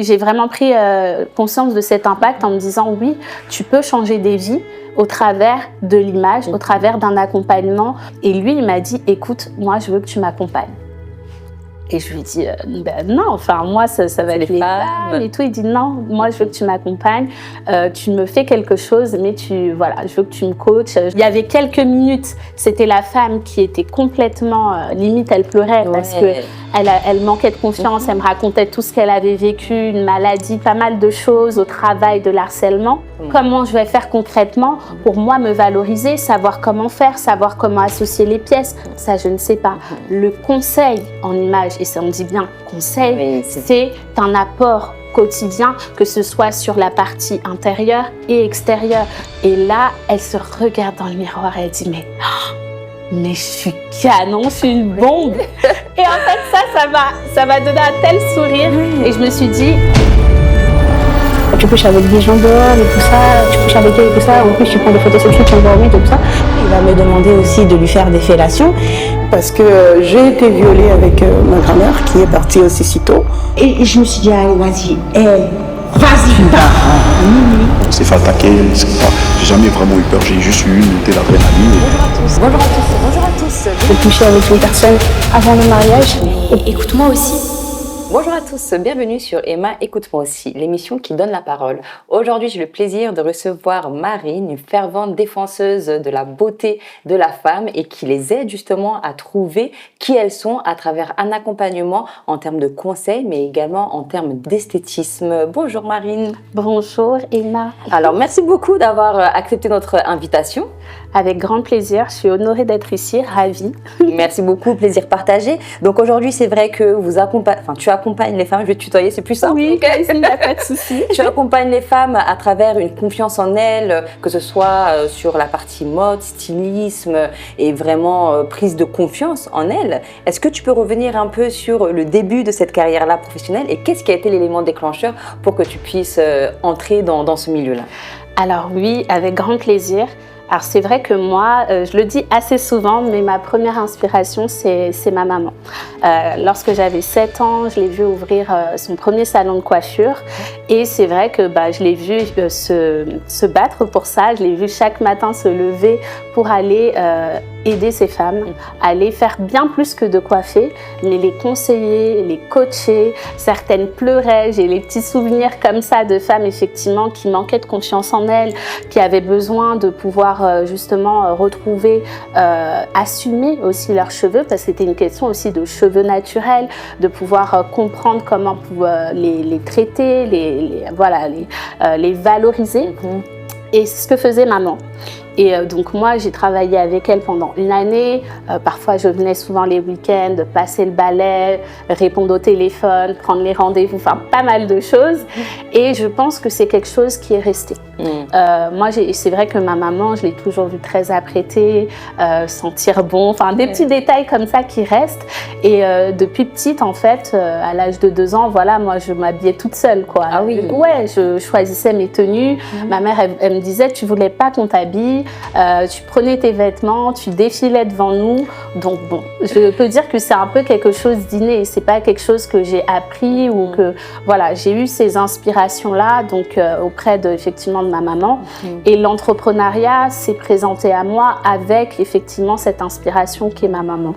J'ai vraiment pris conscience de cet impact en me disant oui, tu peux changer des vies au travers de l'image, au travers d'un accompagnement. Et lui, il m'a dit, écoute, moi, je veux que tu m'accompagnes. Et je lui ai dit, non, enfin, moi, ça va être les femmes et tout. Il dit, non, moi, je veux que tu m'accompagnes. Tu me fais quelque chose, mais voilà, je veux que tu me coaches. Il y avait quelques minutes, c'était la femme qui était complètement, limite, elle pleurait parce qu'elle manquait de confiance. Elle me racontait tout ce qu'elle avait vécu, une maladie, pas mal de choses au travail, de l'harcèlement. Comment je vais faire concrètement pour moi me valoriser, savoir comment faire, savoir comment associer les pièces. Ça, je ne sais pas. Le conseil en image, et ça on dit bien conseil, c'est un apport quotidien, que ce soit sur la partie intérieure et extérieure. Et là, elle se regarde dans le miroir et elle dit mais je suis canon, je suis une bombe. Et en fait, ça m'a donné un tel sourire. Et je me suis dit, tu couches avec des gens dehors et tout ça, tu couches avec elle et tout ça, en plus tu prends des photos sexuelles, tu envoies au mec et tout ça. Il va me demander aussi de lui faire des fellations. Parce que j'ai été violée avec ma grand-mère qui est partie aussi si tôt. Et je me suis dit, allez, vas-y, vas-y. C'est fait attaquer, j'ai jamais vraiment eu peur, j'ai juste eu une l'adrénaline. Bonjour à tous. J'ai couché avec une personne avant le mariage. Et écoute-moi aussi. Bonjour à tous, bienvenue sur Emma Écoute-moi aussi, l'émission qui donne la parole. Aujourd'hui, j'ai le plaisir de recevoir Marine, une fervente défenseuse de la beauté de la femme et qui les aide justement à trouver qui elles sont à travers un accompagnement en termes de conseils, mais également en termes d'esthétisme. Bonjour Marine. Bonjour Emma. Alors, merci beaucoup d'avoir accepté notre invitation. Avec grand plaisir, je suis honorée d'être ici, ravie. Merci beaucoup, plaisir partagé. Donc aujourd'hui, c'est vrai que tu accompagnes les femmes, je vais te tutoyer, c'est plus simple. Oui, il n'y a pas de souci. Tu accompagnes les femmes à travers une confiance en elles, que ce soit sur la partie mode, stylisme et vraiment prise de confiance en elles. Est-ce que tu peux revenir un peu sur le début de cette carrière-là professionnelle et qu'est-ce qui a été l'élément déclencheur pour que tu puisses entrer dans ce milieu-là? Alors oui, avec grand plaisir. Alors c'est vrai que moi, je le dis assez souvent, mais ma première inspiration, c'est ma maman. Lorsque j'avais 7 ans, je l'ai vue ouvrir son premier salon de coiffure et c'est vrai que je l'ai vue se battre pour ça. Je l'ai vue chaque matin se lever pour aller aider ces femmes, aller faire bien plus que de coiffer, mais les conseiller, les coacher. Certaines pleuraient, j'ai les petits souvenirs comme ça de femmes effectivement qui manquaient de confiance en elles, qui avaient besoin de pouvoir justement retrouver, assumer aussi leurs cheveux, parce que c'était une question aussi de cheveux naturels, de pouvoir comprendre comment les traiter, les valoriser. Et c'est ce que faisait maman. Et donc moi, j'ai travaillé avec elle pendant une année. Parfois, je venais souvent les week-ends, passer le balai, répondre au téléphone, prendre les rendez-vous, enfin pas mal de choses. Et je pense que c'est quelque chose qui est resté. Moi, c'est vrai que ma maman, je l'ai toujours vue très apprêtée, sentir bon, enfin des petits détails comme ça qui restent. Et depuis petite, en fait, à l'âge de 2 ans, voilà, moi, je m'habillais toute seule, quoi. Ah oui. Ouais, je choisissais mes tenues. Ma mère, elle me disait, tu voulais pas qu'on t'habille. Tu prenais tes vêtements, tu défilais devant nous. Donc bon, je peux dire que c'est un peu quelque chose d'inné. C'est pas quelque chose que j'ai appris ou que voilà, j'ai eu ces inspirations-là donc auprès effectivement de ma maman. Et l'entrepreneuriat s'est présenté à moi avec effectivement cette inspiration qui est ma maman.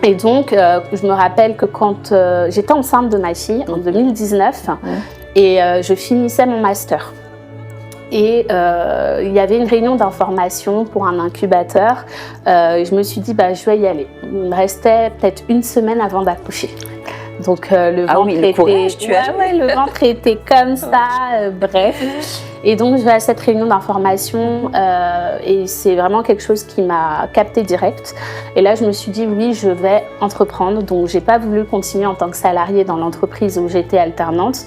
Et donc, je me rappelle que quand j'étais enceinte de ma fille en 2019 et je finissais mon master. Et il y avait une réunion d'information pour un incubateur. Je me suis dit, je vais y aller. Il me restait peut-être une semaine avant d'accoucher. Donc le ventre était comme ça, bref. Et donc je vais à cette réunion d'information et c'est vraiment quelque chose qui m'a captée direct. Et là je me suis dit oui, je vais entreprendre. Donc j'ai pas voulu continuer en tant que salariée dans l'entreprise où j'étais alternante.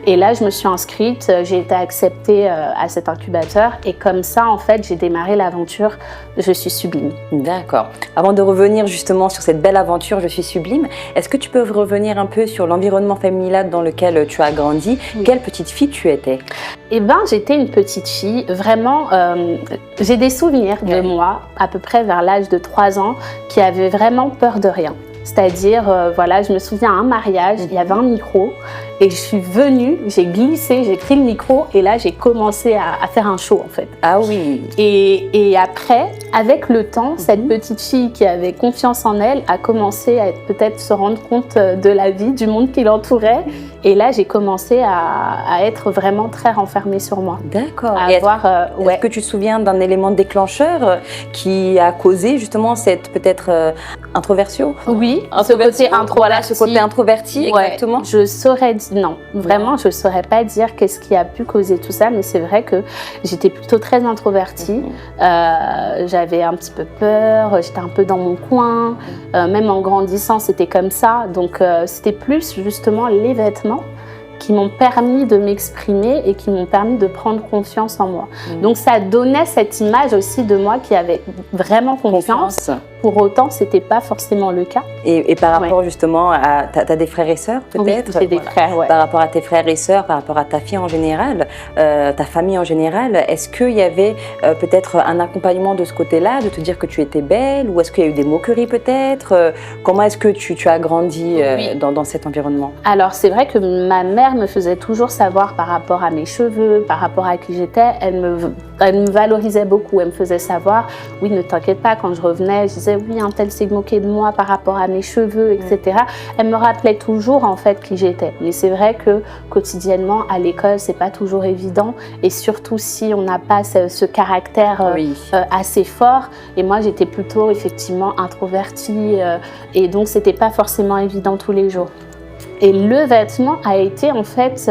Et là je me suis inscrite, j'ai été acceptée à cet incubateur et comme ça en fait j'ai démarré l'aventure Je suis sublime. D'accord. Avant de revenir justement sur cette belle aventure Je suis sublime, est-ce que tu peux revenir un peu sur l'environnement familial dans lequel tu as grandi? Quelle petite fille tu étais? Eh bien, j'étais une petite fille, vraiment, j'ai des souvenirs de moi, à peu près vers l'âge de 3 ans, qui avait vraiment peur de rien. C'est-à-dire, voilà, je me souviens à un mariage, il y avait un micro et je suis venue, j'ai glissé, j'ai pris le micro et là, j'ai commencé à faire un show en fait. Ah oui. Et après, avec le temps, cette petite fille qui avait confiance en elle a commencé à peut-être se rendre compte de la vie, du monde qui l'entourait. Et là, j'ai commencé à être vraiment très renfermée sur moi. D'accord. Est-ce que tu te souviens d'un élément déclencheur qui a causé justement cette peut-être introversion? Oui, ce côté introverti, exactement. Je saurais non, vraiment, je ne saurais pas dire qu'est-ce qui a pu causer tout ça, mais c'est vrai que j'étais plutôt très introvertie. J'avais un petit peu peur, j'étais un peu dans mon coin. Même en grandissant, c'était comme ça. Donc, c'était plus justement les vêtements qui m'ont permis de m'exprimer et qui m'ont permis de prendre confiance en moi. Donc ça donnait cette image aussi de moi qui avait vraiment confiance. Pour autant, ce n'était pas forcément le cas. Et par rapport justement à... Tu as des frères et sœurs peut-être? Oui, j'ai des frères, Par rapport à tes frères et sœurs, par rapport à ta fille en général, ta famille en général, est-ce qu'il y avait peut-être un accompagnement de ce côté-là, de te dire que tu étais belle? Ou est-ce qu'il y a eu des moqueries peut-être? Comment est-ce que tu as grandi dans cet environnement? Alors c'est vrai que ma mère me faisait toujours savoir par rapport à mes cheveux, par rapport à qui j'étais, elle me valorisait beaucoup, elle me faisait savoir, oui ne t'inquiète pas, quand je revenais, je disais oui un tel s'est moqué de moi par rapport à mes cheveux, etc. Elle me rappelait toujours en fait qui j'étais. Mais c'est vrai que quotidiennement à l'école c'est pas toujours évident et surtout si on n'a pas ce caractère assez fort. Et moi j'étais plutôt effectivement introvertie et donc c'était pas forcément évident tous les jours. Et le vêtement a été en fait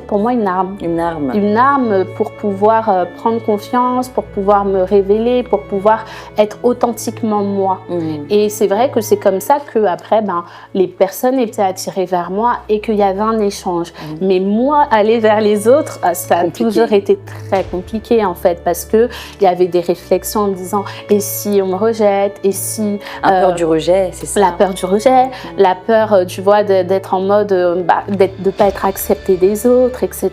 pour moi une arme. Une arme pour pouvoir prendre confiance, pour pouvoir me révéler, pour pouvoir être authentiquement moi. Et c'est vrai que c'est comme ça que après les personnes étaient attirées vers moi et qu'il y avait un échange. Mais moi aller vers les autres, ça a toujours été très compliqué en fait parce que il y avait des réflexions en me disant et si on me rejette, et si la peur du rejet, c'est ça. La peur du rejet, la peur, tu vois, d'être en mode, de ne pas être acceptée des autres, etc.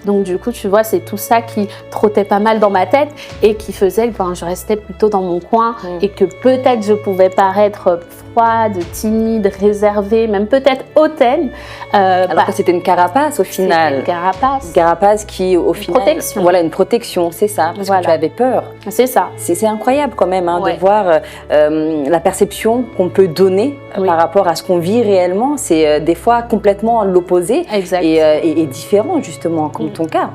Donc du coup, tu vois, c'est tout ça qui trottait pas mal dans ma tête et qui faisait que je restais plutôt dans mon coin et que peut-être je pouvais paraître froide, timide, réservée, même peut-être hautaine. Alors que c'était une carapace au final. C'était une carapace qui, au final... Protection. Voilà, une protection, c'est ça, parce que tu avais peur. C'est ça. C'est incroyable quand même de voir la perception qu'on peut donner par rapport à ce qu'on vit réellement. C'est des fois complètement l'opposé et différent justement, comme ton cas.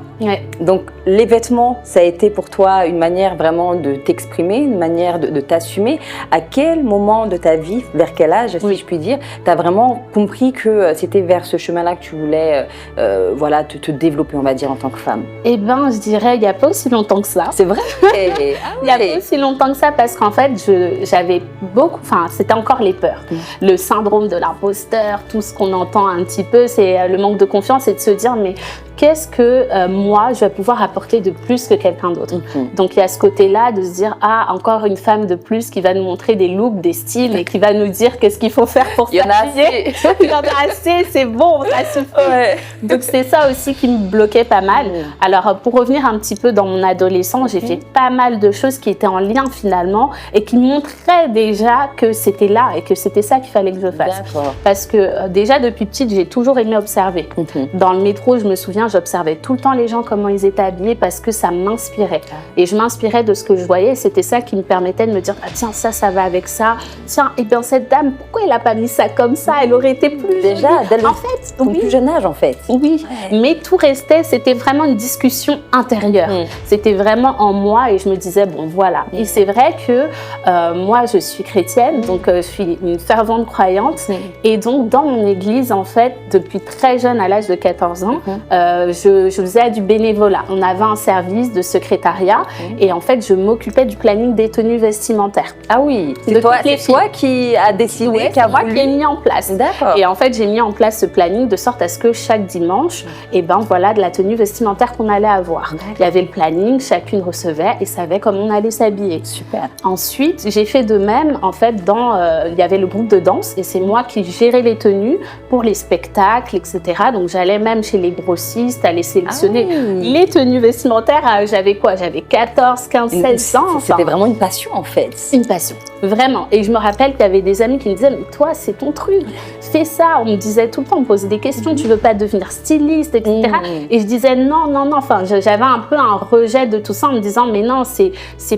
Donc les vêtements, ça a été pour toi une manière vraiment de t'exprimer, une manière de t'assumer. À quel moment de ta vie, vers quel âge, si je puis dire, tu as vraiment compris que c'était vers ce chemin-là que tu voulais te développer, on va dire, en tant que femme? Eh bien, je dirais, il n'y a pas aussi longtemps que ça. C'est vrai? Il n'y a pas aussi longtemps que ça parce qu'en fait, j'avais beaucoup... Enfin, c'était encore les peurs. Le syndrome de l'imposteur, tout ce qu'on entend un petit peu, c'est le manque de confiance et de se dire, mais qu'est-ce que moi, je vais pouvoir apporter de plus que quelqu'un d'autre? Donc, il y a ce côté-là de se dire, encore une femme de plus qui va nous montrer des looks, des styles et qui va nous dire qu'est-ce qu'il faut faire pour s'habiller. Il y en a assez, c'est bon, ça suffit. Donc, c'est ça aussi qui me bloquait pas mal. Alors, pour revenir un petit peu dans mon adolescence, j'ai fait pas mal de choses qui étaient en lien finalement et qui montraient déjà que c'était là et que c'était ça qu'il fallait que je fasse. Parce que déjà, depuis petite, j'ai toujours aimé observer. Dans le métro, je me souviens, j'observais tout le temps les gens, comment ils étaient habillés parce que ça m'inspirait. Et je m'inspirais de ce que je voyais. C'était ça qui me permettait de me dire, tiens, ça va avec ça. Tiens, et bien cette dame, pourquoi elle n'a pas mis ça comme ça? Elle aurait été plus déjà, dès le plus jeune âge en fait. Oui, mais tout restait, c'était vraiment une discussion intérieure. C'était vraiment en moi et je me disais, bon voilà. Et c'est vrai que moi, je suis chrétienne, donc je suis une fervente croyante. Et donc, dans mon église, en fait, depuis très jeune, à l'âge de 14 ans, je faisais du bénévolat. On avait un service de secrétariat et en fait, je m'occupais du planning des tenues vestimentaires. Ah oui, c'est toi qui as décidé, c'est moi qui ai mis en place. D'accord. Et en fait, j'ai mis en place ce planning de sorte à ce que chaque dimanche, de la tenue vestimentaire qu'on allait avoir. Il y avait le planning, chacune recevait et savait comment on allait s'habiller. Super. Ensuite, j'ai fait de même, en fait, il y avait le groupe de danse et c'est moi qui gérais les tenues pour les spectacles, etc. Donc, j'allais même chez les grossistes, aller sélectionner les tenues vestimentaires. J'avais 14, 15, 16 ans. C'était vraiment une passion en fait. Une passion. Vraiment. Et je me rappelle qu'il y avait des amis qui me disaient, mais toi, c'est ton truc, fais ça. On me disait tout le temps, on me posait des questions, tu veux pas devenir styliste, etc. Et je disais non. Enfin, j'avais un peu un rejet de tout ça en me disant, mais non, c'est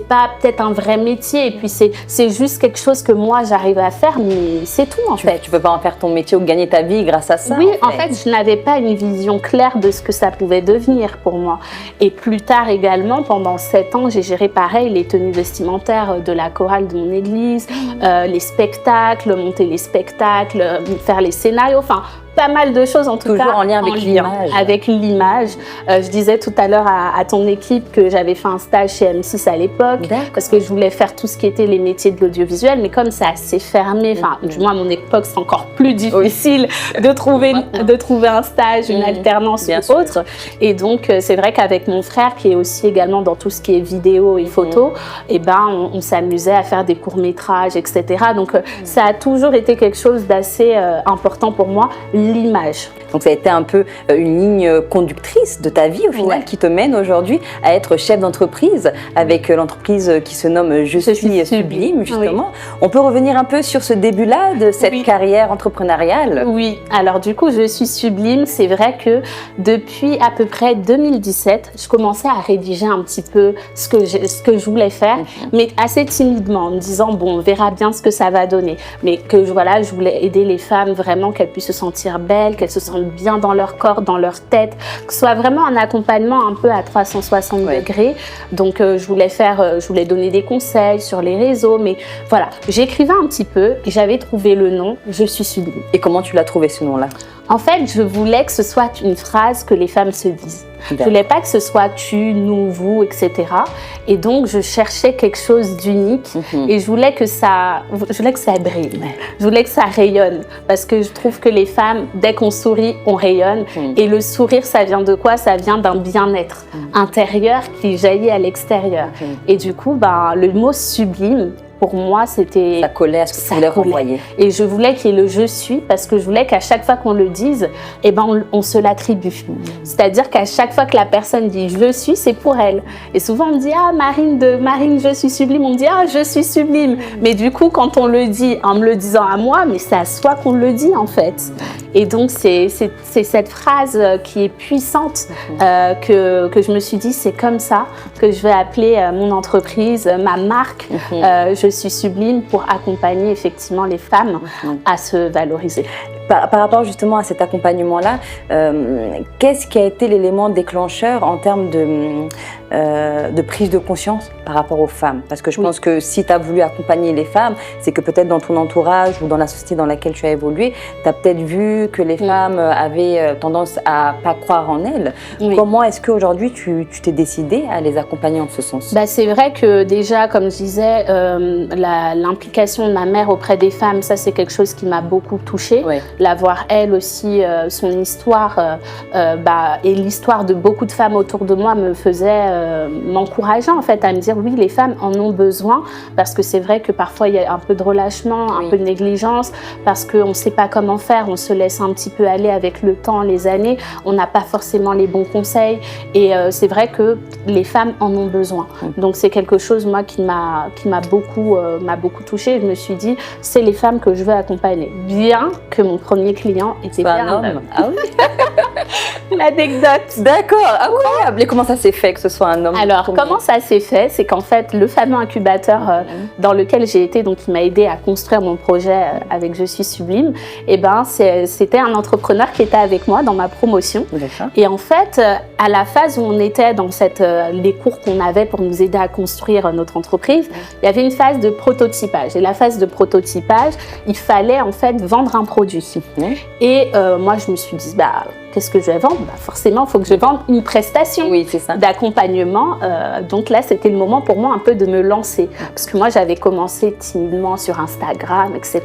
pas peut-être un vrai métier. Et puis c'est juste quelque chose que moi, j'arrive à faire, mais c'est tout en fait. Tu peux pas en faire ton métier ou gagner ta vie grâce à ça. Oui, en fait, je n'avais pas une vision claire de ce que ça pouvait devenir pour moi. Et plus tard également, pendant 7 ans, j'ai géré pareil les tenues vestimentaires de la chorale de mon église, les spectacles, monter les spectacles, faire les scénarios, enfin pas mal de choses en tout cas. Toujours en lien avec l'image. Avec l'image. Je disais tout à l'heure à ton équipe que j'avais fait un stage chez M6 à l'époque parce que je voulais faire tout ce qui était les métiers de l'audiovisuel, mais comme c'est assez fermé, enfin du moins à mon époque c'est encore plus difficile de trouver un stage, une alternance ou autre. Et donc c'est vrai qu'avec mon frère qui est aussi également dans tout ce qui est vidéo et photo, et ben on s'amusait à faire des courts-métrages, etc. Donc ça a toujours été quelque chose d'assez important pour moi, l'image. Donc ça a été un peu une ligne conductrice de ta vie au final qui te mène aujourd'hui à être chef d'entreprise avec l'entreprise qui se nomme Je suis Sublime justement. On peut revenir un peu sur ce début-là de cette carrière entrepreneuriale? Oui, alors du coup Je suis Sublime, c'est vrai que depuis à peu près 2017, je commençais à rédiger un petit peu ce que je voulais faire, mais assez timidement en me disant bon on verra bien ce que ça va donner, mais que voilà, je voulais aider les femmes vraiment qu'elles puissent se sentir belles, qu'elles se sentent bien dans leur corps, dans leur tête, que ce soit vraiment un accompagnement un peu à 360 degrés. Donc je voulais donner des conseils sur les réseaux, mais voilà, j'écrivais un petit peu et j'avais trouvé le nom Je suis Sublime. Et comment tu l'as trouvé ce nom-là? En fait, je voulais que ce soit une phrase que les femmes se disent. Je voulais pas que ce soit tu, nous, vous, etc. Et donc, je cherchais quelque chose d'unique et je voulais que ça brille. Je voulais que ça rayonne parce que je trouve que les femmes, dès qu'on sourit, on rayonne. Et le sourire, ça vient de quoi? Ça vient d'un bien-être intérieur qui jaillit à l'extérieur. Et du coup, le mot sublime, pour moi, c'était... Ça collait à ce que tu voulais renvoyer. Et je voulais qu'il y ait le « je suis » parce que je voulais qu'à chaque fois qu'on le dise, eh ben, on se l'attribue. C'est-à-dire qu'à chaque fois que la personne dit « je suis », c'est pour elle. Et souvent, on me dit « ah, Marine, je suis sublime », on me dit « ah, je suis sublime ». Mais du coup, quand on le dit en me le disant à moi, mais c'est à soi qu'on le dit en fait. Et donc, c'est cette phrase qui est puissante que je me suis dit, c'est comme ça que je vais appeler mon entreprise, ma marque. Je suis Sublime pour accompagner effectivement les femmes à se valoriser. Par rapport justement à cet accompagnement-là, qu'est-ce qui a été l'élément déclencheur en termes de prise de conscience par rapport aux femmes? Parce que je pense que si tu as voulu accompagner les femmes, c'est que peut-être dans ton entourage ou dans la société dans laquelle tu as évolué, tu as peut-être vu que les femmes avaient tendance à pas croire en elles. Comment est-ce qu'aujourd'hui tu t'es décidée à les accompagner en ce sens? C'est vrai que déjà, comme je disais, l'implication de ma mère auprès des femmes, ça c'est quelque chose qui m'a beaucoup touchée. La voir elle aussi, son histoire et l'histoire de beaucoup de femmes autour de moi me faisait m'encourageait en fait à me dire oui, les femmes en ont besoin, parce que c'est vrai que parfois il y a un peu de relâchement, un peu de négligence, parce qu'on ne sait pas comment faire, on se laisse un petit peu aller avec le temps, les années, on n'a pas forcément les bons conseils et c'est vrai que les femmes en ont besoin. Donc c'est quelque chose moi qui m'a beaucoup touchée. Je me suis dit c'est les femmes que je veux accompagner, bien que mon premier client était un homme. Ah oui. L'anecdote. D'accord, incroyable. Et comment ça s'est fait que ce soit un homme? Alors, comment ça s'est fait? C'est qu'en fait, le fameux incubateur dans lequel j'ai été, donc qui m'a aidé à construire mon projet avec Je suis Sublime, c'était un entrepreneur qui était avec moi dans ma promotion. Et en fait, à la phase où on était dans les cours qu'on avait pour nous aider à construire notre entreprise, il y avait une phase de prototypage. Et la phase de prototypage, il fallait en fait vendre un produit. Et moi, je me suis dit, qu'est-ce que je vais vendre? Forcément, il faut que je vende une prestation d'accompagnement. Donc là, c'était le moment pour moi un peu de me lancer. Parce que moi, j'avais commencé timidement sur Instagram, etc.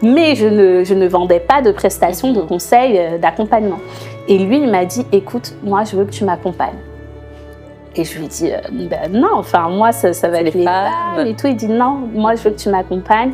Mais je ne vendais pas de prestations, de conseils, d'accompagnement. Et lui, il m'a dit, écoute, moi, je veux que tu m'accompagnes. Et je lui dis ben non, enfin moi ça va être les femmes et tout. Il dit non, moi je veux que tu m'accompagnes,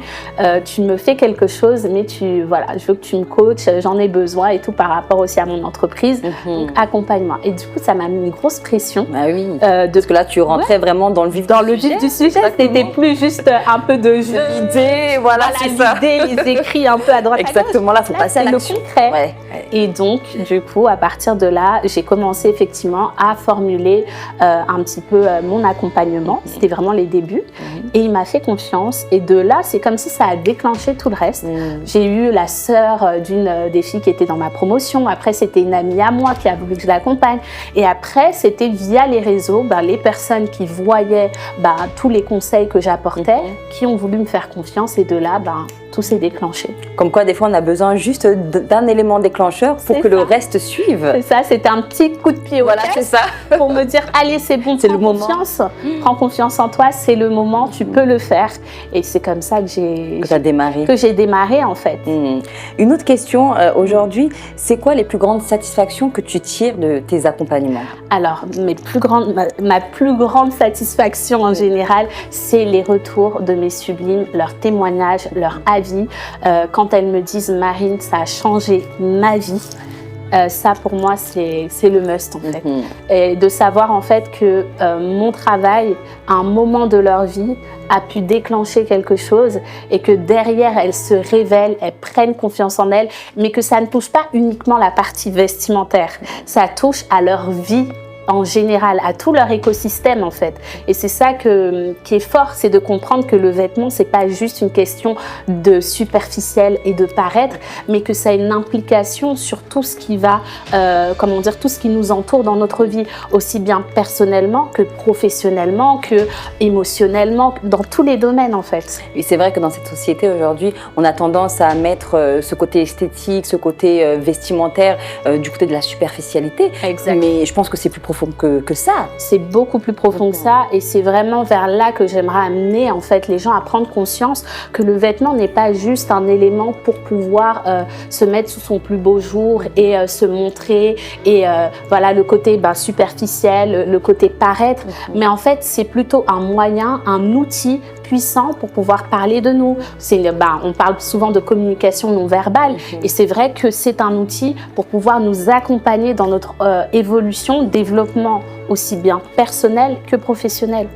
tu me fais quelque chose, mais voilà, je veux que tu me coaches, j'en ai besoin et tout par rapport aussi à mon entreprise, donc accompagne-moi. Et du coup ça m'a mis une grosse pression. Ah oui, parce que là tu rentrais vraiment dans le vif du sujet. C'était plus juste un peu de l'idée, voilà, c'est ça. L'idée, les écrits un peu à droite à gauche. Exactement, là il faut passer à l'action. Ouais. Et donc du coup à partir de là, j'ai commencé effectivement à formuler un petit peu mon accompagnement. C'était vraiment les débuts. Et il m'a fait confiance. Et de là, c'est comme si ça a déclenché tout le reste. J'ai eu la sœur d'une des filles qui était dans ma promotion. Après, c'était une amie à moi qui a voulu que je l'accompagne. Et après, c'était via les réseaux, les personnes qui voyaient tous les conseils que j'apportais, qui ont voulu me faire confiance. Et de là, tout s'est déclenché. Comme quoi, des fois, on a besoin juste d'un élément déclencheur pour que le reste suive. C'est ça, c'était un petit coup de pied au chest pour me dire, allez, c'est bon, c'est le moment. Prends confiance en toi, c'est le moment, tu peux le faire. Et c'est comme ça que j'ai démarré en fait. Une autre question aujourd'hui, c'est quoi les plus grandes satisfactions que tu tires de tes accompagnements? Alors, ma plus grande satisfaction en général, c'est les retours de mes sublimes, leurs témoignages, leurs avis. Quand elles me disent Marine, ça a changé ma vie. Ça pour moi c'est le must en fait. Et de savoir en fait que mon travail à un moment de leur vie a pu déclencher quelque chose et que derrière elles se révèlent, elles prennent confiance en elles, mais que ça ne touche pas uniquement la partie vestimentaire, ça touche à leur vie en général, à tout leur écosystème en fait. Et c'est ça qui est fort, c'est de comprendre que le vêtement, c'est pas juste une question de superficiel et de paraître, mais que ça a une implication sur tout ce qui va, tout ce qui nous entoure dans notre vie, aussi bien personnellement que professionnellement, que émotionnellement, dans tous les domaines en fait. Et c'est vrai que dans cette société aujourd'hui, on a tendance à mettre ce côté esthétique, ce côté vestimentaire du côté de la superficialité. Exactement. Mais je pense que c'est plus profond que ça. C'est beaucoup plus profond que ça et c'est vraiment vers là que j'aimerais amener en fait les gens à prendre conscience que le vêtement n'est pas juste un élément pour pouvoir se mettre sous son plus beau jour et se montrer et voilà le côté superficiel, le côté paraître, mais en fait c'est plutôt un moyen, un outil puissant pour pouvoir parler de nous. On parle souvent de communication non verbale et c'est vrai que c'est un outil pour pouvoir nous accompagner dans notre évolution, développement aussi bien personnel que professionnel.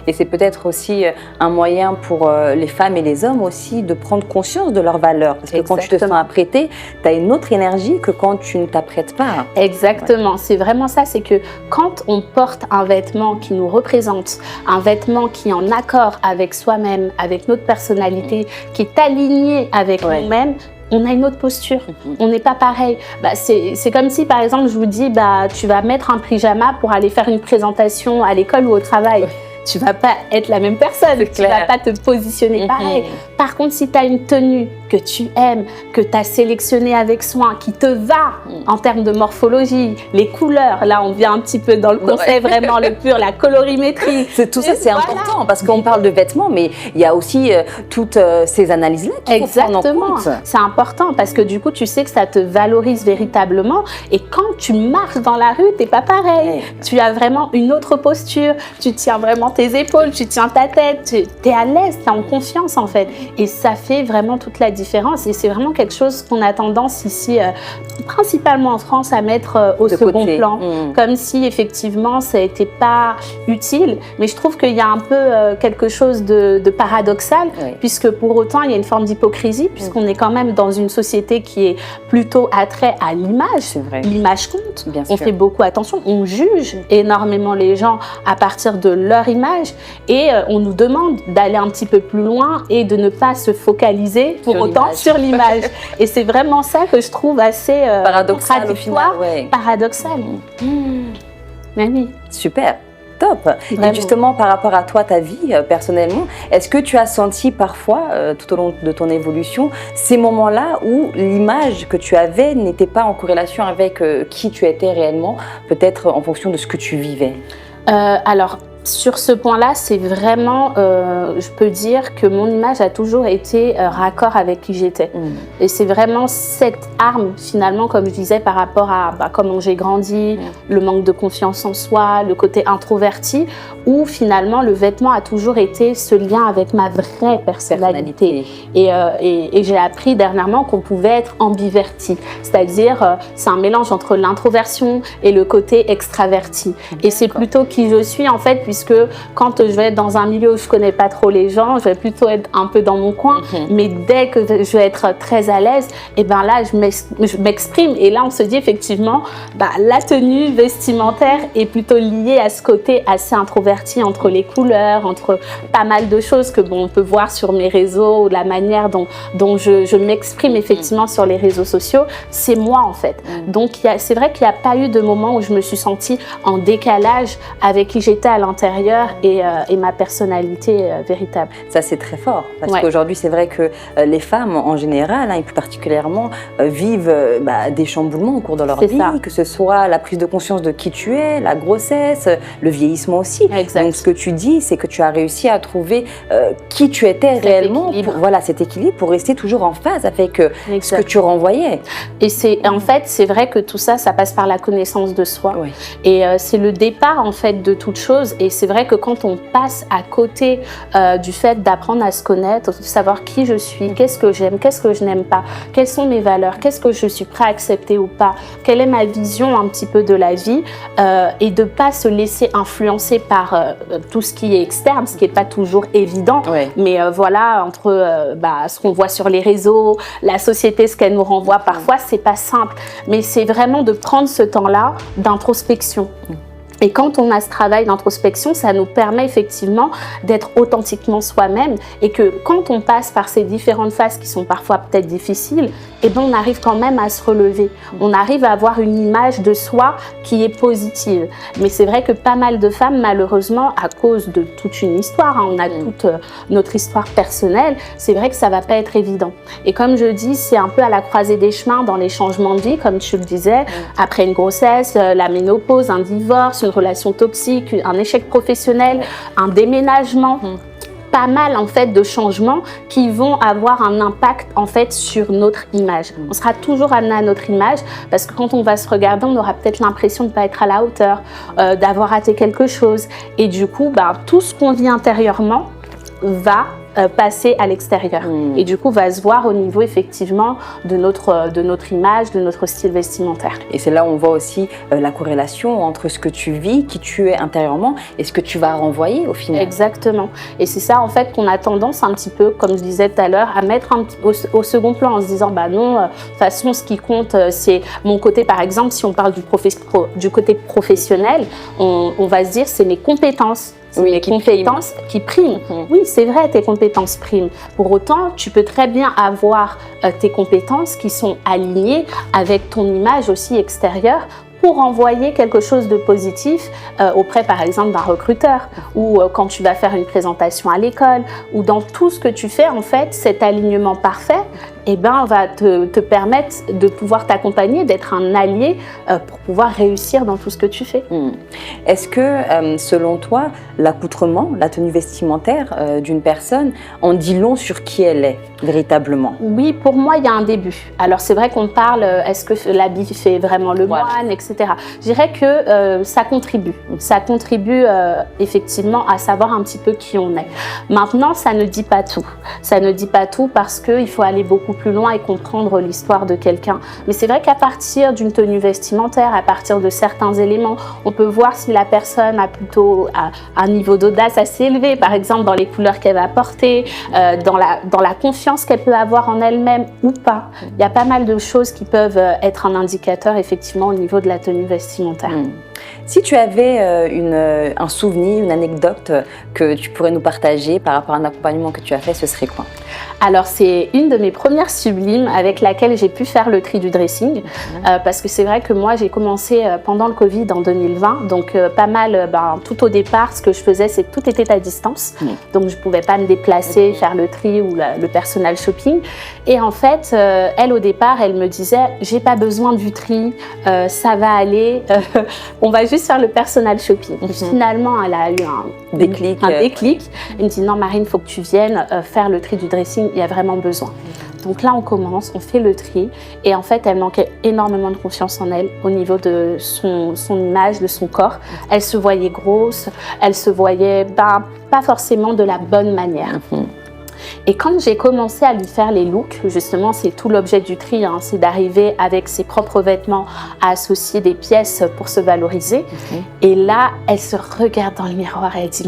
Et c'est peut-être aussi un moyen pour les femmes et les hommes aussi de prendre conscience de leurs valeurs. Parce que quand tu te sens apprêtée, tu as une autre énergie que quand tu ne t'apprêtes pas. Exactement, c'est vraiment ça, c'est que quand on porte un vêtement qui nous représente, un vêtement qui est en accord avec soi-même, avec notre personnalité, qui est aligné avec nous-mêmes, on a une autre posture, on n'est pas pareil. C'est comme si par exemple je vous dis tu vas mettre un pyjama pour aller faire une présentation à l'école ou au travail. Tu vas pas être la même personne, tu vas pas te positionner pareil. Par contre, si tu as une tenue que tu aimes, que tu as sélectionnée avec soin, qui te va en termes de morphologie, les couleurs, là on vient un petit peu dans le conseil vraiment le pur, la colorimétrie. Tout ça c'est important parce qu'on parle de vêtements, mais il y a aussi toutes ces analyses-là qu'il faut prendre en compte. C'est important parce que du coup tu sais que ça te valorise véritablement et quand tu marches dans la rue, t'es pas pareil. Tu as vraiment une autre posture, tu tiens vraiment tes épaules, tu tiens ta tête, tu es à l'aise, tu es en confiance en fait. Et ça fait vraiment toute la différence. Et c'est vraiment quelque chose qu'on a tendance ici, principalement en France, à mettre au second plan. Comme si effectivement ça n'était pas utile. Mais je trouve qu'il y a un peu quelque chose de paradoxal, puisque pour autant il y a une forme d'hypocrisie, puisqu'on est quand même dans une société qui est plutôt attrait à l'image. L'image compte. On fait beaucoup attention. On juge énormément les gens à partir de leur image. Et on nous demande d'aller un petit peu plus loin et de ne pas se focaliser pour autant sur l'image. Et c'est vraiment ça que je trouve assez paradoxal au final. Paradoxal. Oui. Super. Top. Vraiment. Et justement, par rapport à toi, ta vie personnellement, est-ce que tu as senti parfois, tout au long de ton évolution, ces moments-là où l'image que tu avais n'était pas en corrélation avec qui tu étais réellement, peut-être en fonction de ce que tu vivais? Alors, Sur ce point-là, c'est vraiment, je peux dire que mon image a toujours été raccord avec qui j'étais. Et c'est vraiment cette arme, finalement, comme je disais, par rapport à comment j'ai grandi, le manque de confiance en soi, le côté introverti, où finalement le vêtement a toujours été ce lien avec ma vraie personnalité. Et j'ai appris dernièrement qu'on pouvait être ambiverti, c'est-à-dire c'est un mélange entre l'introversion et le côté extraverti. Et c'est plutôt qui je suis, en fait, puisque quand je vais être dans un milieu où je connais pas trop les gens, je vais plutôt être un peu dans mon coin, mais dès que je vais être très à l'aise, et ben là je m'exprime, et là on se dit effectivement la tenue vestimentaire est plutôt liée à ce côté assez introverti, entre les couleurs, entre pas mal de choses que on peut voir sur mes réseaux, la manière dont je m'exprime effectivement sur les réseaux sociaux, c'est moi en fait. Donc c'est vrai qu'il n'y a pas eu de moment où je me suis sentie en décalage avec qui j'étais à l'intérieur et ma personnalité véritable. Ça, c'est très fort, parce qu'aujourd'hui, c'est vrai que les femmes, en général, et plus particulièrement, vivent des chamboulements au cours de leur vie, que ce soit la prise de conscience de qui tu es, la grossesse, le vieillissement aussi. Exact. Donc, ce que tu dis, c'est que tu as réussi à trouver qui tu étais réellement, cet équilibre, pour rester toujours en phase avec ce que tu renvoyais. Et en fait, c'est vrai que tout ça, ça passe par la connaissance de soi. Et c'est le départ, en fait, de toute chose. Et c'est vrai que quand on passe à côté du fait d'apprendre à se connaître, de savoir qui je suis, qu'est-ce que j'aime, qu'est-ce que je n'aime pas, quelles sont mes valeurs, qu'est-ce que je suis prêt à accepter ou pas, quelle est ma vision un petit peu de la vie, et de ne pas se laisser influencer par tout ce qui est externe, ce qui n'est pas toujours évident, mais voilà, entre ce qu'on voit sur les réseaux, la société, ce qu'elle nous renvoie parfois, c'est pas simple, mais c'est vraiment de prendre ce temps-là d'introspection. Et quand on a ce travail d'introspection, ça nous permet effectivement d'être authentiquement soi-même, et que quand on passe par ces différentes phases qui sont parfois peut-être difficiles, on arrive quand même à se relever. On arrive à avoir une image de soi qui est positive. Mais c'est vrai que pas mal de femmes, malheureusement, à cause de toute une histoire, on a toute notre histoire personnelle, c'est vrai que ça va pas être évident. Et comme je dis, c'est un peu à la croisée des chemins dans les changements de vie, comme tu le disais, après une grossesse, la ménopause, un divorce, une relation toxique, un échec professionnel, un déménagement. Pas mal en fait de changements qui vont avoir un impact en fait sur notre image. On sera toujours amené à notre image, parce que quand on va se regarder, on aura peut-être l'impression de ne pas être à la hauteur, d'avoir raté quelque chose, et du coup tout ce qu'on vit intérieurement va passer à l'extérieur, et du coup va se voir au niveau effectivement de notre image, de notre style vestimentaire. Et c'est là où on voit aussi la corrélation entre ce que tu vis, qui tu es intérieurement, et ce que tu vas renvoyer au final. Exactement. Et c'est ça en fait qu'on a tendance un petit peu, comme je disais tout à l'heure, à mettre au second plan, en se disant non, de toute façon ce qui compte c'est mon côté. Par exemple, si on parle du côté professionnel, on va se dire c'est mes compétences. Mes compétences qui priment. Oui, c'est vrai, tes compétences priment. Pour autant, tu peux très bien avoir tes compétences qui sont alignées avec ton image aussi extérieure, pour envoyer quelque chose de positif auprès, par exemple, d'un recruteur, ou quand tu vas faire une présentation à l'école, ou dans tout ce que tu fais, en fait, cet alignement parfait va te permettre de pouvoir t'accompagner, d'être un allié pour pouvoir réussir dans tout ce que tu fais. Est-ce que, selon toi, l'accoutrement, la tenue vestimentaire d'une personne en dit long sur qui elle est, véritablement? Oui, pour moi, il y a un début. Alors, c'est vrai qu'on parle, est-ce que l'habit fait vraiment le moine, etc. Je dirais que ça contribue. Ça contribue effectivement à savoir un petit peu qui on est. Maintenant, ça ne dit pas tout. Ça ne dit pas tout, parce qu'il faut aller beaucoup plus loin et comprendre l'histoire de quelqu'un. Mais c'est vrai qu'à partir d'une tenue vestimentaire, à partir de certains éléments, on peut voir si la personne a plutôt un niveau d'audace assez élevé, par exemple dans les couleurs qu'elle va porter, dans la confiance qu'elle peut avoir en elle-même ou pas. Il y a pas mal de choses qui peuvent être un indicateur effectivement au niveau de la tenue vestimentaire. Si tu avais un souvenir, une anecdote que tu pourrais nous partager par rapport à un accompagnement que tu as fait, ce serait quoi? Alors, c'est une de mes premières sublimes avec laquelle j'ai pu faire le tri du dressing, parce que c'est vrai que moi, j'ai commencé pendant le Covid en 2020, donc pas mal, tout au départ, ce que je faisais, c'est que tout était à distance, donc je ne pouvais pas me déplacer, faire le tri ou le personal shopping. Et en fait, elle, au départ, elle me disait, j'ai pas besoin du tri, ça va aller. on va juste faire le personal shopping. Finalement, elle a eu un déclic. Elle me dit, non Marine, il faut que tu viennes faire le tri du dressing, il y a vraiment besoin. Donc là, on commence, on fait le tri. Et en fait, elle manquait énormément de confiance en elle au niveau de son image, de son corps. Elle se voyait grosse, elle se voyait pas forcément de la bonne manière. Et quand j'ai commencé à lui faire les looks, justement, c'est tout l'objet du tri, hein, c'est d'arriver avec ses propres vêtements à associer des pièces pour se valoriser. Et là, elle se regarde dans le miroir et elle dit,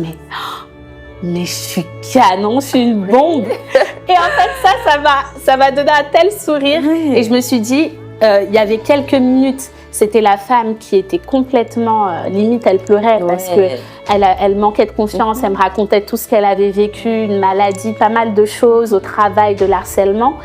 mais je suis canon, je suis une bombe. Et en fait, ça m'a donné un tel sourire. Et je me suis dit, il y avait quelques minutes, c'était la femme qui était complètement, limite, elle pleurait parce qu'elle manquait de confiance. Elle me racontait tout ce qu'elle avait vécu, une maladie, pas mal de choses au travail, de l'harcèlement.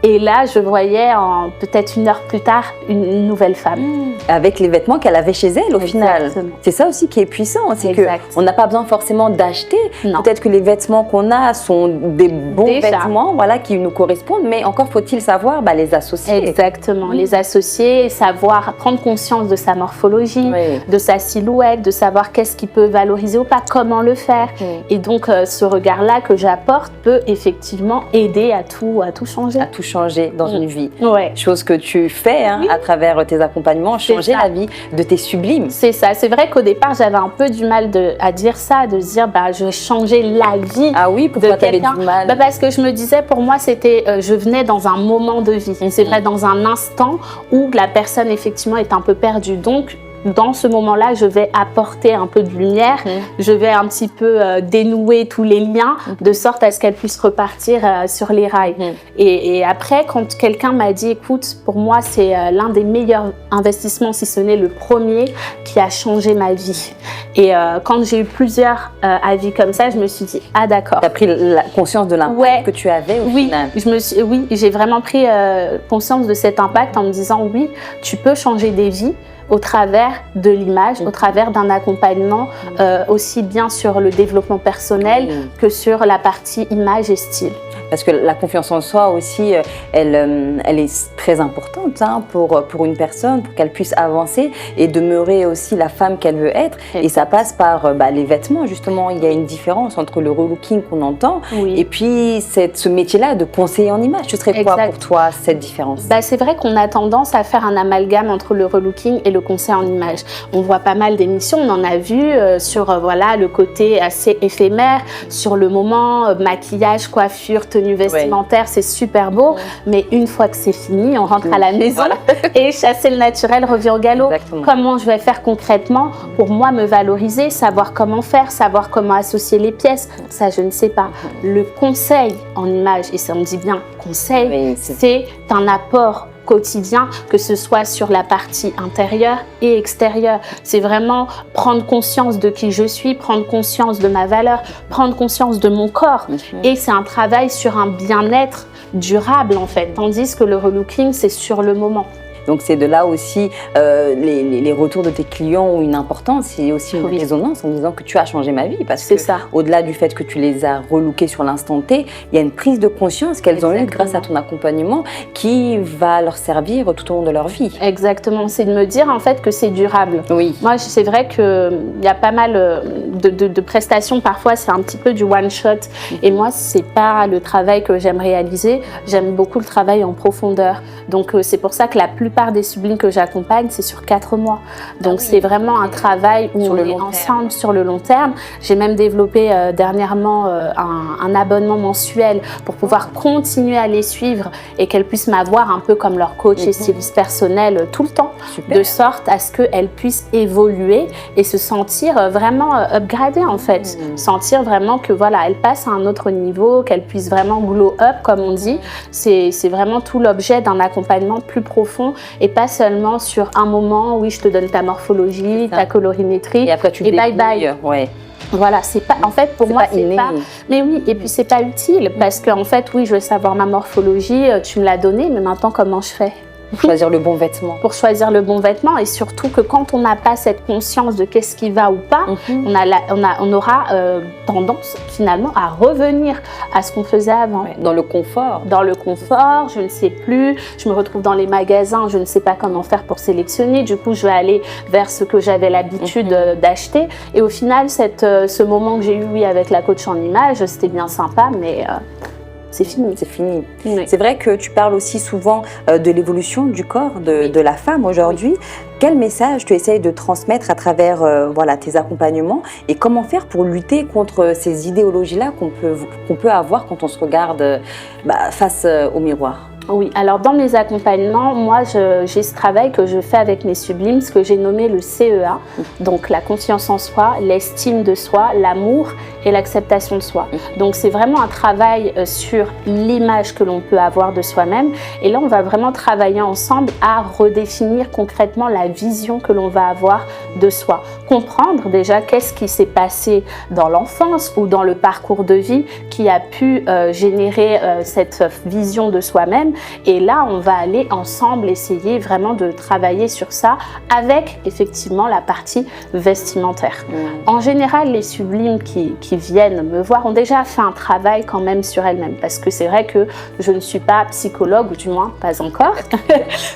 Et là, je voyais peut-être 1 heure plus tard une nouvelle femme. Avec les vêtements qu'elle avait chez elle au final. C'est ça aussi qui est puissant, c'est qu'on n'a pas besoin forcément d'acheter. Peut-être que les vêtements qu'on a sont des bons vêtements qui nous correspondent, mais encore faut-il savoir les associer. Exactement, les associer, savoir prendre conscience de sa morphologie, de sa silhouette, de savoir qu'est-ce qui peut valoriser ou pas, comment le faire. Et donc, ce regard-là que j'apporte peut effectivement aider à tout changer. Changer dans une vie. Chose que tu fais à travers tes accompagnements, changer la vie de tes sublimes. C'est ça. C'est vrai qu'au départ, j'avais un peu du mal à dire ça, de se dire je vais changer la vie pourquoi de quelqu'un. Du mal parce que je me disais, pour moi, c'était je venais dans un moment de vie. C'est vrai, dans un instant où la personne effectivement est un peu perdue. Donc, dans ce moment-là, je vais apporter un peu de lumière, je vais un petit peu dénouer tous les liens de sorte à ce qu'elle puisse repartir sur les rails. Et après, quand quelqu'un m'a dit, écoute, pour moi, c'est l'un des meilleurs investissements, si ce n'est le premier, qui a changé ma vie. Et quand j'ai eu plusieurs avis comme ça, je me suis dit, ah d'accord. Tu as pris conscience de l'impact que tu avais au final. J'ai vraiment pris conscience de cet impact en me disant, oui, tu peux changer des vies au travers de l'image, au travers d'un accompagnement aussi bien sur le développement personnel que sur la partie image et style. Parce que la confiance en soi aussi, elle est très importante pour une personne, pour qu'elle puisse avancer et demeurer aussi la femme qu'elle veut être. Et ça passe par les vêtements, justement. Il y a une différence entre le relooking qu'on entend et puis ce métier-là de conseiller en image. Ce serait quoi pour toi, cette différence? C'est vrai qu'on a tendance à faire un amalgame entre le relooking et le conseil en image. On voit pas mal d'émissions, on en a vu sur le côté assez éphémère, sur le moment, maquillage, coiffure, tenue vestimentaire, c'est super beau, mais une fois que c'est fini, on rentre à la maison et chasser le naturel revient au galop. Comment je vais faire concrètement pour moi me valoriser, savoir comment faire, savoir comment associer les pièces, ça je ne sais pas. Le conseil en image, et ça on dit bien conseil, c'est un apport quotidien, que ce soit sur la partie intérieure et extérieure. C'est vraiment prendre conscience de qui je suis, prendre conscience de ma valeur, prendre conscience de mon corps. Et c'est un travail sur un bien-être durable en fait, tandis que le relooking, c'est sur le moment. Donc c'est de là aussi les retours de tes clients ont une importance, c'est aussi une résonance en disant que tu as changé ma vie, parce que au-delà du fait que tu les as relookés sur l'instant T, il y a une prise de conscience qu'elles ont eue grâce à ton accompagnement qui va leur servir tout au long de leur vie. Exactement, c'est de me dire en fait que c'est durable. Moi c'est vrai qu'il y a pas mal de prestations, parfois c'est un petit peu du one shot et moi c'est pas le travail que j'aime réaliser, j'aime beaucoup le travail en profondeur. Donc c'est pour ça que la plupart des sublimes que j'accompagne, c'est sur 4 mois. Donc c'est vraiment un travail où on est ensemble sur le long terme. J'ai même développé dernièrement un abonnement mensuel pour pouvoir continuer à les suivre et qu'elles puissent m'avoir un peu comme leur coach et styliste personnel tout le temps, de sorte à ce qu'elles puissent évoluer et se sentir vraiment upgradées en fait. Sentir vraiment que elles passent à un autre niveau, qu'elles puissent vraiment glow up comme on dit. C'est vraiment tout l'objet d'un accompagnement plus profond et pas seulement sur un moment, oui, je te donne ta morphologie, ta colorimétrie et après tu bye bye. Voilà, c'est pas, en fait, pour moi, c'est pas, mais oui, et puis c'est pas utile parce qu'en fait, oui, je veux savoir ma morphologie, tu me l'as donnée, mais maintenant, comment je fais? Pour choisir le bon vêtement. Pour choisir le bon vêtement et surtout que quand on n'a pas cette conscience de qu'est-ce qui va ou pas, on aura tendance finalement à revenir à ce qu'on faisait avant. Ouais, dans le confort. Dans le confort, je ne sais plus, je me retrouve dans les magasins, je ne sais pas comment faire pour sélectionner, du coup je vais aller vers ce que j'avais l'habitude d'acheter et au final ce moment que j'ai eu avec la coach en image, c'était bien sympa mais c'est fini. C'est fini. Oui. C'est vrai que tu parles aussi souvent de l'évolution du corps de la femme aujourd'hui. Quel message tu essayes de transmettre à travers tes accompagnements et comment faire pour lutter contre ces idéologies-là qu'on peut avoir quand on se regarde face au miroir? Oui, alors dans mes accompagnements, moi j'ai ce travail que je fais avec mes sublimes, ce que j'ai nommé le CEA, donc la confiance en soi, l'estime de soi, l'amour et l'acceptation de soi. Donc c'est vraiment un travail sur l'image que l'on peut avoir de soi-même et là on va vraiment travailler ensemble à redéfinir concrètement la vision que l'on va avoir de soi. Comprendre déjà qu'est-ce qui s'est passé dans l'enfance ou dans le parcours de vie qui a pu générer cette vision de soi-même. Et là, on va aller ensemble essayer vraiment de travailler sur ça avec effectivement la partie vestimentaire. En général, les sublimes qui viennent me voir ont déjà fait un travail quand même sur elles-mêmes parce que c'est vrai que je ne suis pas psychologue, ou du moins pas encore.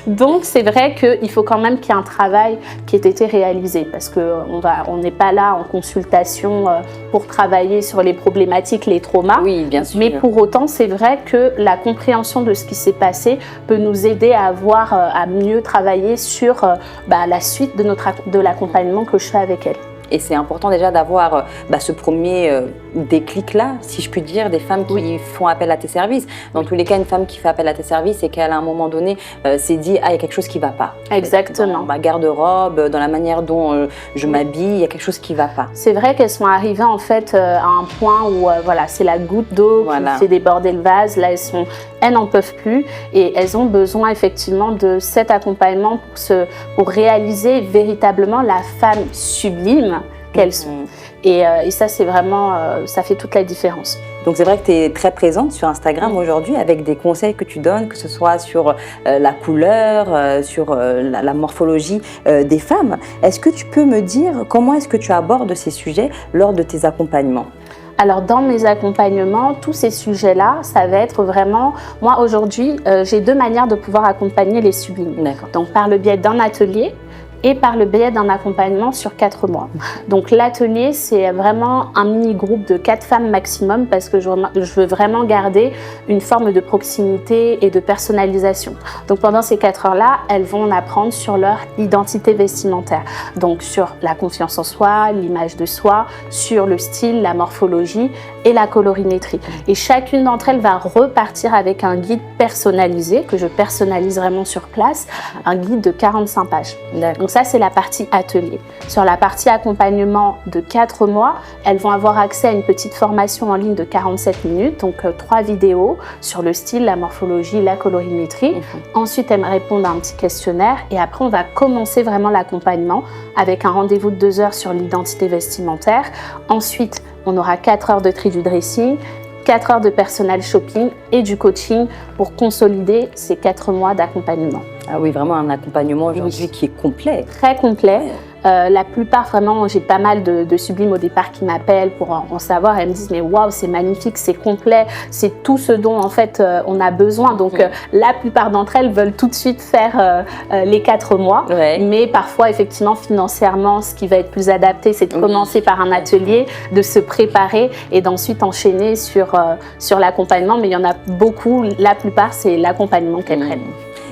Donc c'est vrai qu'il faut quand même qu'il y ait un travail qui ait été réalisé parce qu'on n'est pas là en consultation pour travailler sur les problématiques, les traumas. Oui, bien sûr. Mais pour autant, c'est vrai que la compréhension de ce qui s'est passé peut nous aider à mieux travailler sur la suite de l'accompagnement que je fais avec elle. Et c'est important déjà d'avoir ce premier déclic-là, si je puis dire, des femmes qui font appel à tes services. Dans tous les cas, une femme qui fait appel à tes services et qu'elle, à un moment donné, s'est dit « Ah, il y a quelque chose qui ne va pas. » Exactement. Dans ma garde-robe, dans la manière dont je m'habille, il y a quelque chose qui ne va pas. C'est vrai qu'elles sont arrivées en fait à un point où c'est la goutte d'eau qui fait déborder le vase. Là, elles n'en peuvent plus et elles ont besoin effectivement de cet accompagnement pour réaliser véritablement la femme sublime qu'elles sont. Et ça, c'est vraiment, ça fait toute la différence. Donc c'est vrai que tu es très présente sur Instagram aujourd'hui avec des conseils que tu donnes, que ce soit sur la couleur, sur la morphologie des femmes. Est-ce que tu peux me dire comment est-ce que tu abordes ces sujets lors de tes accompagnements ? Alors dans mes accompagnements, tous ces sujets-là, ça va être vraiment... Moi aujourd'hui, j'ai deux manières de pouvoir accompagner les sublimes. D'accord. Donc par le biais d'un atelier et par le biais d'un accompagnement sur 4 mois. Donc l'atelier, c'est vraiment un mini-groupe de 4 femmes maximum parce que je veux vraiment garder une forme de proximité et de personnalisation. Donc pendant ces 4 heures-là, elles vont en apprendre sur leur identité vestimentaire. Donc sur la confiance en soi, l'image de soi, sur le style, la morphologie et la colorimétrie. Et chacune d'entre elles va repartir avec un guide personnalisé, que je personnalise vraiment sur place, un guide de 45 pages. Donc ça, c'est la partie atelier. Sur la partie accompagnement de 4 mois, elles vont avoir accès à une petite formation en ligne de 47 minutes, donc 3 vidéos sur le style, la morphologie, la colorimétrie. Ensuite, elles me répondent à un petit questionnaire et après, on va commencer vraiment l'accompagnement avec un rendez-vous de 2 heures sur l'identité vestimentaire. Ensuite, on aura 4 heures de tri du dressing, 4 heures de personnel shopping et du coaching pour consolider ces 4 mois d'accompagnement. Ah oui, vraiment un accompagnement aujourd'hui qui est complet. Très complet. La plupart, vraiment, j'ai pas mal de sublimes au départ qui m'appellent pour en savoir. Elles me disent, mais waouh, c'est magnifique, c'est complet, c'est tout ce dont en fait on a besoin. Donc la plupart d'entre elles veulent tout de suite faire les 4 mois. Mais parfois, effectivement, financièrement, ce qui va être plus adapté, c'est de commencer par un atelier, de se préparer et d'ensuite enchaîner sur l'accompagnement. Mais il y en a beaucoup, la plupart, c'est l'accompagnement qu'elles prennent.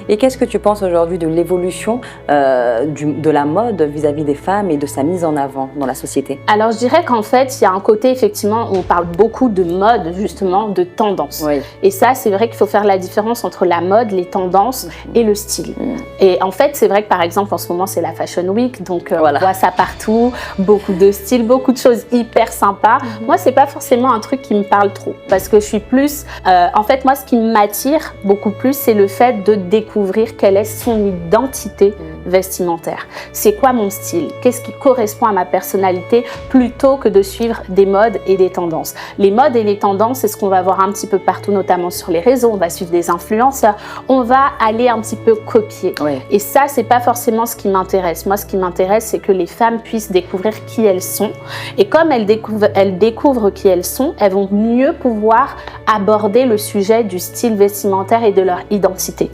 Et qu'est-ce que tu penses aujourd'hui de l'évolution de la mode vis-à-vis des femmes et de sa mise en avant dans la société? Alors je dirais qu'en fait, il y a un côté, effectivement, on parle beaucoup de mode, justement, de tendance. Et ça, c'est vrai qu'il faut faire la différence entre la mode, les tendances et le style. Et en fait, c'est vrai que par exemple, en ce moment, c'est la Fashion Week, donc on voit ça partout, beaucoup de styles, beaucoup de choses hyper sympas. Moi, c'est pas forcément un truc qui me parle trop, parce que je suis plus... en fait, moi, ce qui m'attire beaucoup plus, c'est le fait de découvrir découvrir quelle est son identité vestimentaire. C'est quoi mon style? Qu'est-ce qui correspond à ma personnalité plutôt que de suivre des modes et des tendances? Les modes et les tendances, c'est ce qu'on va voir un petit peu partout, notamment sur les réseaux. On va suivre des influenceurs, on va aller un petit peu copier. Oui. Et ça, c'est pas forcément ce qui m'intéresse. Moi, ce qui m'intéresse, c'est que les femmes puissent découvrir qui elles sont. Et comme elles découvrent qui elles sont, elles vont mieux pouvoir aborder le sujet du style vestimentaire et de leur identité.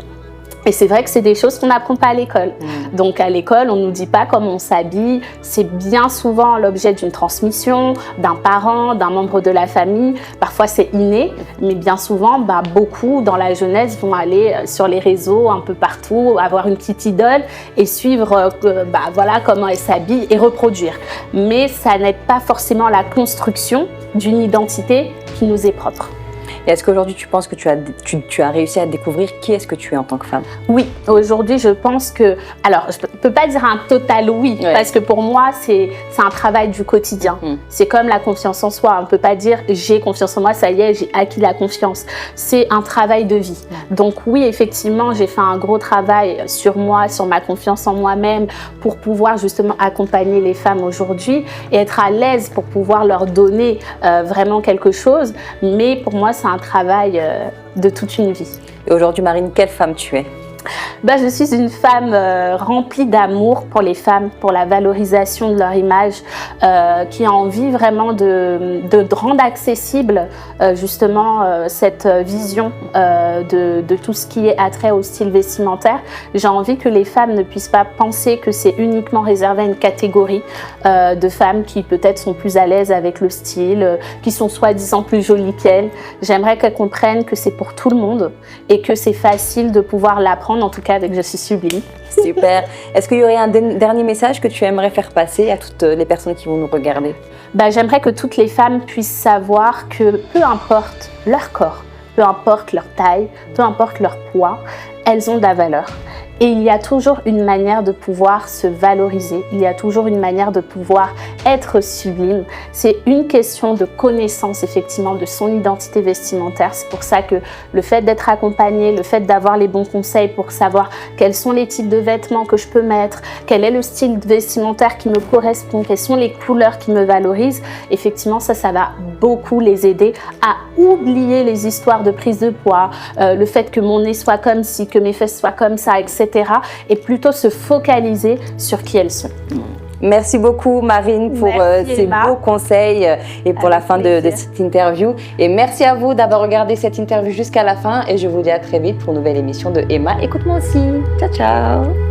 Et c'est vrai que c'est des choses qu'on n'apprend pas à l'école. Donc à l'école, on ne nous dit pas comment on s'habille. C'est bien souvent l'objet d'une transmission, d'un parent, d'un membre de la famille. Parfois c'est inné, mais bien souvent, beaucoup dans la jeunesse vont aller sur les réseaux un peu partout, avoir une petite idole et suivre voilà comment elle s'habille et reproduire. Mais ça n'aide pas forcément la construction d'une identité qui nous est propre. Et est-ce qu'aujourd'hui, tu penses que tu as réussi à découvrir qui est-ce que tu es en tant que femme? Oui, aujourd'hui, je pense que... Alors, je ne peux pas dire un total oui, parce que pour moi, c'est un travail du quotidien. C'est comme la confiance en soi. On ne peut pas dire « j'ai confiance en moi, ça y est, j'ai acquis la confiance ». C'est un travail de vie. Donc oui, effectivement, j'ai fait un gros travail sur moi, sur ma confiance en moi-même, pour pouvoir justement accompagner les femmes aujourd'hui et être à l'aise pour pouvoir leur donner vraiment quelque chose. Mais pour moi, c'est un travail de toute une vie. Et aujourd'hui, Marine, quelle femme tu es? Je suis une femme remplie d'amour pour les femmes, pour la valorisation de leur image, qui a envie vraiment de rendre accessible justement cette vision de tout ce qui est attrait au style vestimentaire. J'ai envie que les femmes ne puissent pas penser que c'est uniquement réservé à une catégorie de femmes qui peut-être sont plus à l'aise avec le style, qui sont soi-disant plus jolies qu'elles. J'aimerais qu'elles comprennent que c'est pour tout le monde et que c'est facile de pouvoir l'apprendre, en tout cas avec Je suis sublime. Super. Est-ce qu'il y aurait un dernier message que tu aimerais faire passer à toutes les personnes qui vont nous regarder? J'aimerais que toutes les femmes puissent savoir que peu importe leur corps, peu importe leur taille, peu importe leur poids, elles ont de la valeur. Et il y a toujours une manière de pouvoir se valoriser, il y a toujours une manière de pouvoir être sublime. C'est une question de connaissance effectivement de son identité vestimentaire. C'est pour ça que le fait d'être accompagnée, le fait d'avoir les bons conseils pour savoir quels sont les types de vêtements que je peux mettre, quel est le style vestimentaire qui me correspond, quelles sont les couleurs qui me valorisent, effectivement ça va beaucoup les aider à oublier les histoires de prise de poids, le fait que mon nez soit comme ci, que mes fesses soient comme ça, etc. Et plutôt se focaliser sur qui elles sont. Merci beaucoup Marine pour ces beaux conseils et pour la fin de cette interview. Et merci à vous d'avoir regardé cette interview jusqu'à la fin et je vous dis à très vite pour une nouvelle émission de Emma, écoute-moi aussi. Ciao, ciao.